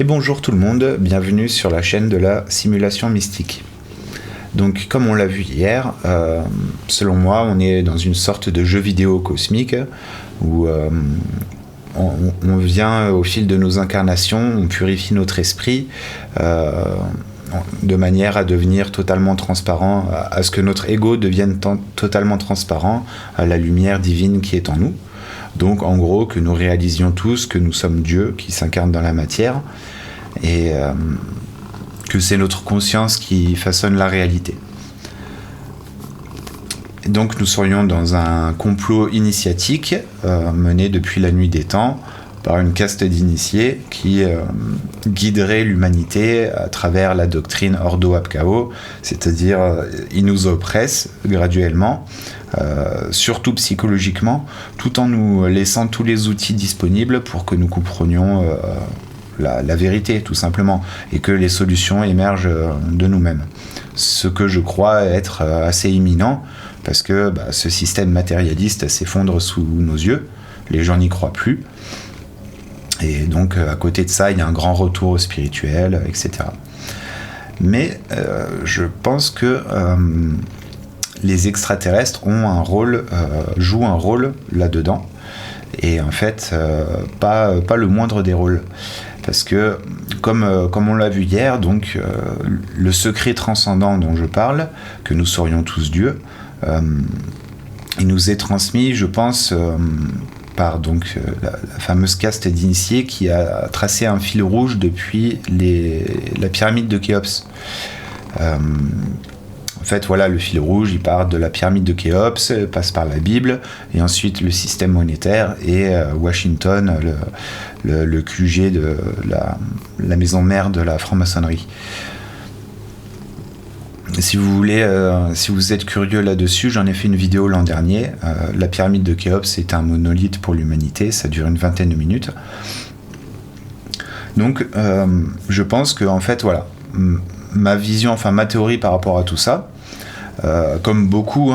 Et bonjour tout le monde, bienvenue sur la chaîne de la simulation mystique. Donc comme on l'a vu hier, selon moi on est dans une sorte de jeu vidéo cosmique où on vient au fil de nos incarnations, on purifie notre esprit de manière à devenir totalement transparent, à ce que notre ego devienne totalement transparent à la lumière divine qui est en nous. Donc en gros que nous réalisions tous que nous sommes Dieu qui s'incarne dans la matière et que c'est notre conscience qui façonne la réalité. Et donc nous serions dans un complot initiatique mené depuis la nuit des temps par une caste d'initiés qui guiderait l'humanité à travers la doctrine Ordo ab Chao, c'est-à-dire ils nous oppressent graduellement, surtout psychologiquement, tout en nous laissant tous les outils disponibles pour que nous comprenions la vérité, tout simplement, et que les solutions émergent de nous-mêmes. Ce que je crois être assez imminent, parce que ce système matérialiste s'effondre sous nos yeux, les gens n'y croient plus, et donc à côté de ça, il y a un grand retour au spirituel, etc. Mais je pense que les extraterrestres jouent un rôle là-dedans, et en fait, pas le moindre des rôles. Parce que, comme on l'a vu hier, donc, le secret transcendant dont je parle, que nous serions tous dieux, il nous est transmis, je pense, par donc, la fameuse caste d'initiés qui a tracé un fil rouge depuis la pyramide de Khéops. En fait, voilà, le fil rouge, il part de la pyramide de Khéops, passe par la Bible, et ensuite le système monétaire et Washington, le QG de la maison mère de la franc-maçonnerie. Si vous voulez, si vous êtes curieux là-dessus, j'en ai fait une vidéo l'an dernier. La pyramide de Khéops est un monolithe pour l'humanité, ça dure une vingtaine de minutes. Donc, je pense que, en fait, voilà, ma vision, enfin ma théorie par rapport à tout ça, comme beaucoup,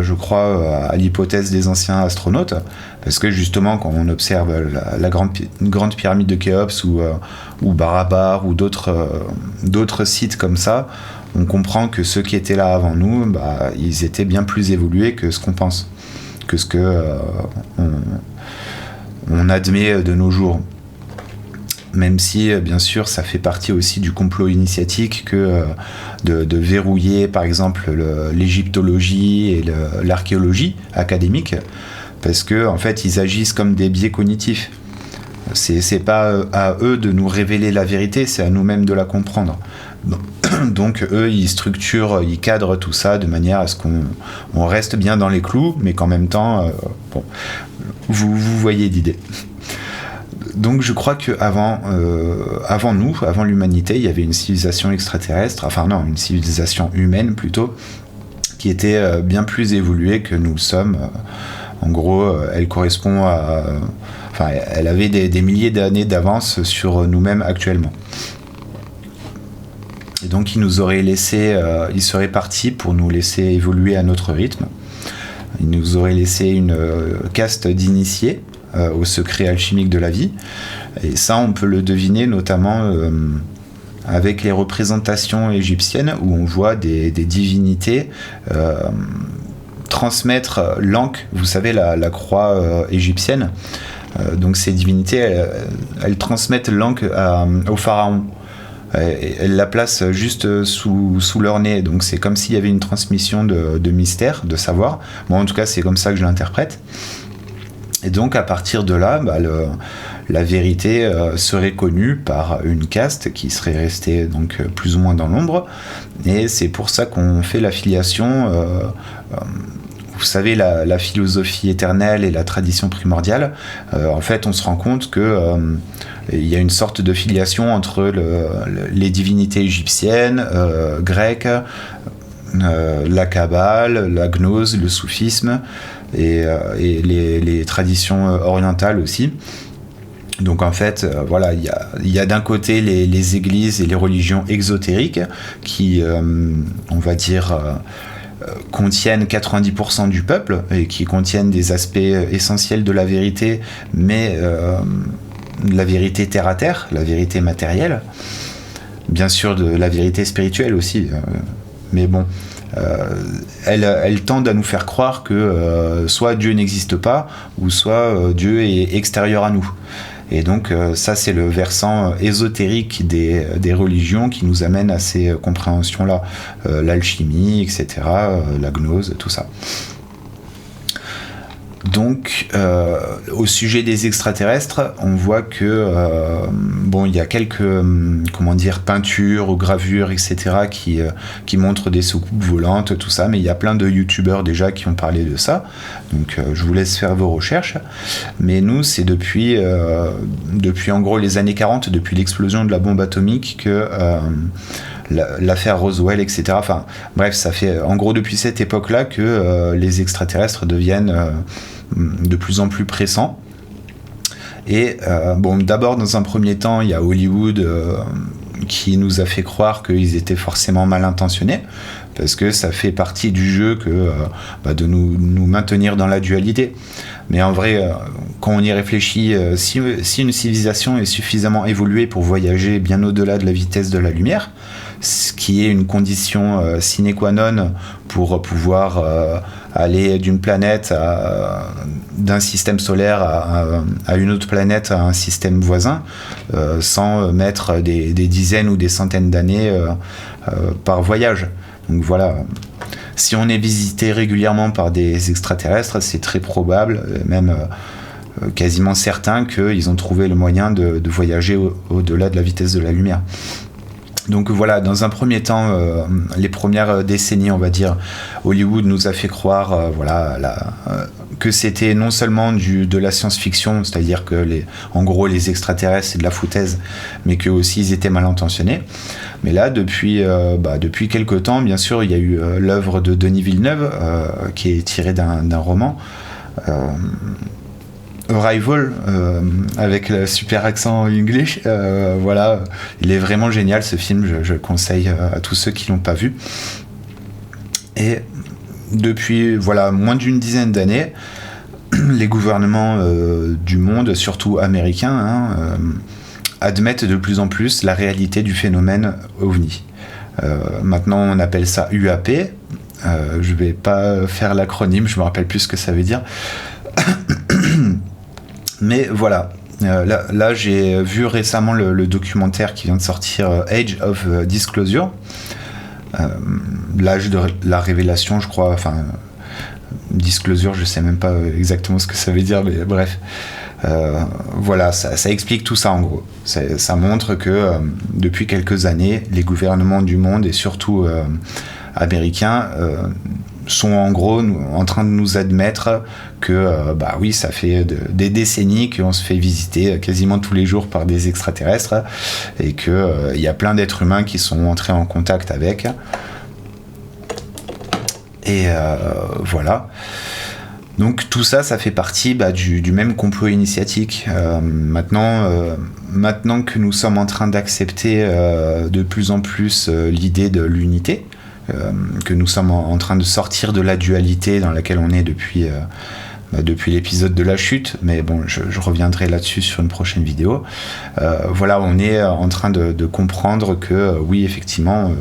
je crois à l'hypothèse des anciens astronautes, parce que justement quand on observe la grande pyramide de Khéops ou Barabar ou d'autres sites comme ça, on comprend que ceux qui étaient là avant nous, ils étaient bien plus évolués que ce qu'on pense, que ce que on admet de nos jours. Même si, bien sûr, ça fait partie aussi du complot initiatique que de verrouiller, par exemple, l'égyptologie et l'archéologie académique, parce que, en fait, ils agissent comme des biais cognitifs. C'est pas à eux de nous révéler la vérité, c'est à nous-mêmes de la comprendre. Donc, eux, ils structurent, ils cadrent tout ça de manière à ce qu'on reste bien dans les clous, mais qu'en même temps, vous voyez l'idée. Donc je crois qu'avant nous, avant l'humanité, il y avait une civilisation extraterrestre, enfin non, une civilisation humaine plutôt, qui était bien plus évoluée que nous le sommes. En gros, elle correspond à... Enfin, elle avait des milliers d'années d'avance sur nous-mêmes actuellement. Et donc il nous aurait laissé, il serait parti pour nous laisser évoluer à notre rythme. Il nous aurait laissé une caste d'initiés au secret alchimique de la vie. Et ça, on peut le deviner notamment avec les représentations égyptiennes où on voit des divinités transmettre l'Ankh, vous savez, la croix égyptienne. Donc ces divinités, elles transmettent l'Ankh au pharaon. Elles la placent juste sous leur nez. Donc c'est comme s'il y avait une transmission de mystère, de savoir. Bon, en tout cas, c'est comme ça que je l'interprète. Et donc à partir de là, la vérité serait connue par une caste qui serait restée donc plus ou moins dans l'ombre. Et c'est pour ça qu'on fait l'affiliation. Vous savez, la philosophie éternelle et la tradition primordiale. En fait, on se rend compte que il y a une sorte de filiation entre les divinités égyptiennes, grecques, la Kabbale, la gnose, le soufisme et les traditions orientales aussi. Donc en fait, voilà, il y a d'un côté les églises et les religions exotériques qui, on va dire, contiennent 90% du peuple et qui contiennent des aspects essentiels de la vérité, mais la vérité terre à terre, la vérité matérielle, bien sûr de la vérité spirituelle aussi, mais bon, elles tendent à nous faire croire que soit Dieu n'existe pas, ou soit Dieu est extérieur à nous. Et donc ça c'est le versant ésotérique des religions qui nous amène à ces compréhensions-là, l'alchimie, etc., la gnose, tout ça. Donc, au sujet des extraterrestres, on voit que il y a quelques peintures ou gravures, etc., qui montrent des soucoupes volantes, tout ça, mais il y a plein de youtubeurs déjà qui ont parlé de ça. Donc, je vous laisse faire vos recherches. Mais nous, c'est depuis en gros les années 40, depuis l'explosion de la bombe atomique, que l'affaire Roswell, etc. Enfin, bref, ça fait en gros depuis cette époque-là que les extraterrestres deviennent de plus en plus pressants. Et d'abord, dans un premier temps, il y a Hollywood qui nous a fait croire qu'ils étaient forcément mal intentionnés, parce que ça fait partie du jeu de nous maintenir dans la dualité. Mais en vrai, quand on y réfléchit, si une civilisation est suffisamment évoluée pour voyager bien au-delà de la vitesse de la lumière, ce qui est une condition sine qua non pour pouvoir aller d'une planète d'un système solaire à une autre planète, à un système voisin, sans mettre des dizaines ou des centaines d'années par voyage. Donc voilà, si on est visité régulièrement par des extraterrestres, c'est très probable, même quasiment certain, qu'ils ont trouvé le moyen de voyager au-delà de la vitesse de la lumière. Donc voilà, dans un premier temps, les premières décennies, on va dire, Hollywood nous a fait croire que c'était non seulement de la science-fiction, c'est-à-dire que en gros les extraterrestres c'est de la foutaise, mais que aussi ils étaient mal intentionnés. Mais là, depuis quelques temps, bien sûr, il y a eu l'œuvre de Denis Villeneuve, qui est tirée d'un roman. Arrival, avec le super accent English, il est vraiment génial ce film, je le conseille à tous ceux qui l'ont pas vu. Et depuis moins d'une dizaine d'années, les gouvernements du monde, surtout américains, admettent de plus en plus la réalité du phénomène OVNI. Maintenant on appelle ça UAP, je vais pas faire l'acronyme, je me rappelle plus ce que ça veut dire. Mais voilà, là j'ai vu récemment le documentaire qui vient de sortir, Age of Disclosure, l'âge de la révélation, je crois, enfin, disclosure, je sais même pas exactement ce que ça veut dire, mais bref, ça explique tout ça en gros. Ça montre que depuis quelques années, les gouvernements du monde, et surtout américains, sont en gros en train de nous admettre que ça fait des décennies qu'on se fait visiter quasiment tous les jours par des extraterrestres, et que y a plein d'êtres humains qui sont entrés en contact avec. Et voilà. Donc tout ça fait partie du même complot initiatique. Maintenant que nous sommes en train d'accepter de plus en plus l'idée de l'unité, que nous sommes en train de sortir de la dualité dans laquelle on est depuis l'épisode de la chute, mais bon, je reviendrai là-dessus sur une prochaine vidéo. On est en train de comprendre que oui, effectivement,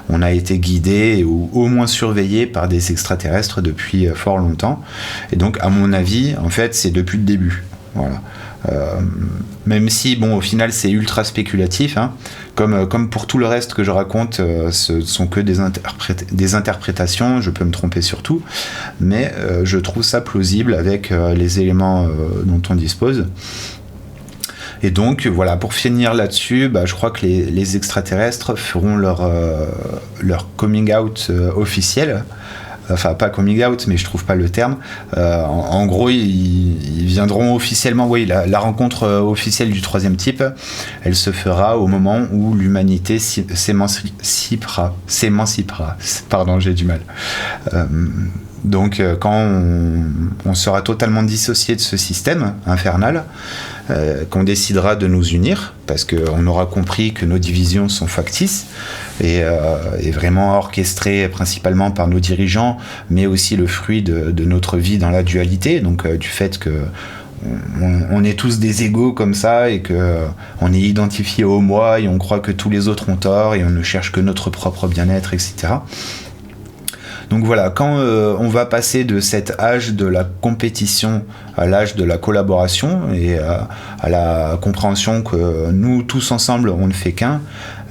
on a été guidé ou au moins surveillé par des extraterrestres depuis fort longtemps. Et donc, à mon avis, en fait, c'est depuis le début. Voilà. Même si, au final, c'est ultra spéculatif, hein. Comme pour tout le reste que je raconte, ce sont que des interprétations, je peux me tromper sur tout, mais je trouve ça plausible avec les éléments dont on dispose. Et donc, voilà, pour finir là-dessus, je crois que les extraterrestres feront leur coming out officiel. Enfin, pas coming out, mais je trouve pas le terme. En gros, ils viendront officiellement. Oui, la rencontre officielle du troisième type, elle se fera au moment où l'humanité s'émancipera. Pardon, j'ai du mal. Donc, quand on sera totalement dissocié de ce système infernal, qu'on décidera de nous unir, parce qu'on aura compris que nos divisions sont factices et vraiment orchestrées principalement par nos dirigeants, mais aussi le fruit de notre vie dans la dualité, donc du fait que on est tous des égaux comme ça et que on est identifié au moi et on croit que tous les autres ont tort et on ne cherche que notre propre bien-être, etc. Donc voilà, quand on va passer de cet âge de la compétition à l'âge de la collaboration et à la compréhension que nous, tous ensemble, on ne fait qu'un,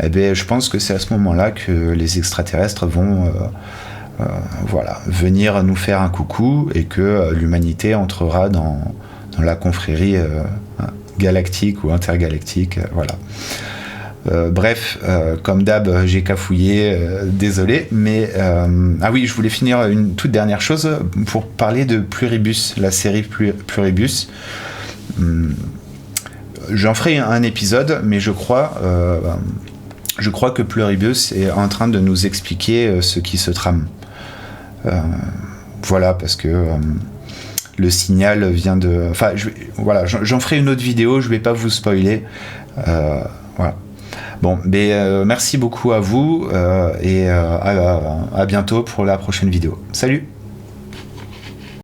eh bien, je pense que c'est à ce moment-là que les extraterrestres vont venir nous faire un coucou et que l'humanité entrera dans la confrérie galactique ou intergalactique. Voilà. Bref, comme d'hab, j'ai cafouillé, désolé, mais ah oui, je voulais finir une toute dernière chose pour parler de Pluribus, la série Pluribus. J'en ferai un épisode, mais je crois que Pluribus est en train de nous expliquer ce qui se trame. Voilà, parce que le signal vient de... Enfin, j'en ferai une autre vidéo, je vais pas vous spoiler. Voilà. Bon, mais merci beaucoup à vous et à bientôt pour la prochaine vidéo. Salut!